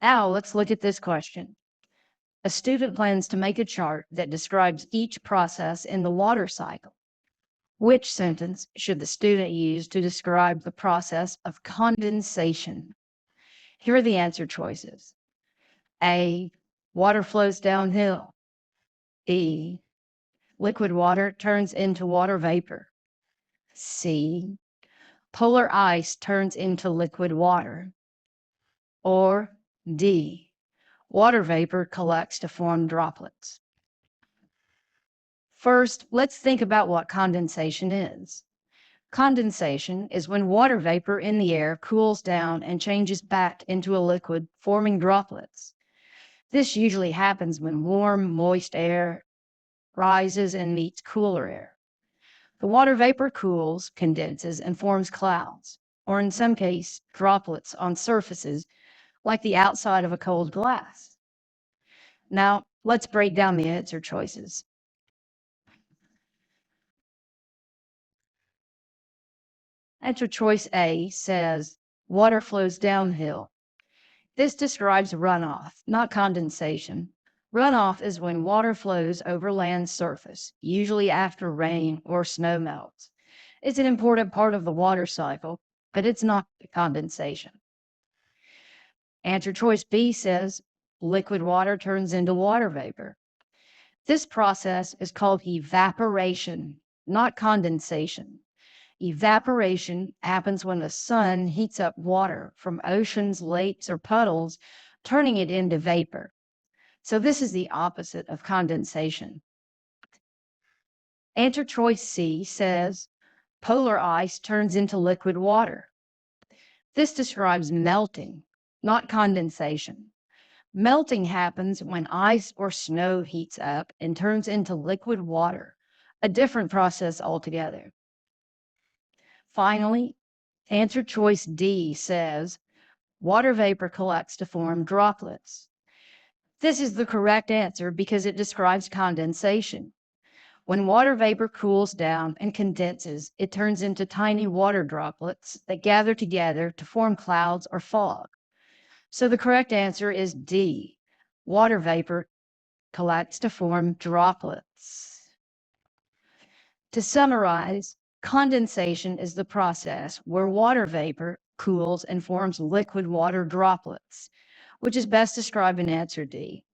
Now let's look at this question. A student plans to make a chart that describes each process in the water cycle. Which sentence should the student use to describe the process of condensation? Here are the answer choices. A, water flows downhill. B, liquid water turns into water vapor. C, polar ice turns into liquid water. Or D, water vapor collects to form droplets. First, let's think about what condensation is. Condensation is when water vapor in the air cools down and changes back into a liquid, forming droplets. This usually happens when warm, moist air rises and meets cooler air. The water vapor cools, condenses, and forms clouds, or in some cases, droplets on surfaces like the outside of a cold glass. Now, let's break down the answer choices. Answer choice A says water flows downhill. This describes runoff, not condensation. Runoff is when water flows over land surface, usually after rain or snow melts. It's an important part of the water cycle, but it's not condensation. Answer choice B says liquid water turns into water vapor. This process is called evaporation, not condensation. Evaporation happens when the sun heats up water from oceans, lakes, or puddles, turning it into vapor. So this is the opposite of condensation. Answer choice C says polar ice turns into liquid water. This describes melting, not condensation. Melting happens when ice or snow heats up and turns into liquid water, a different process altogether. Finally, answer choice D says water vapor collects to form droplets. This is the correct answer because it describes condensation. When water vapor cools down and condenses, it turns into tiny water droplets that gather together to form clouds or fog. So the correct answer is D. Water vapor collects to form droplets. To summarize, condensation is the process where water vapor cools and forms liquid water droplets, which is best described in answer D.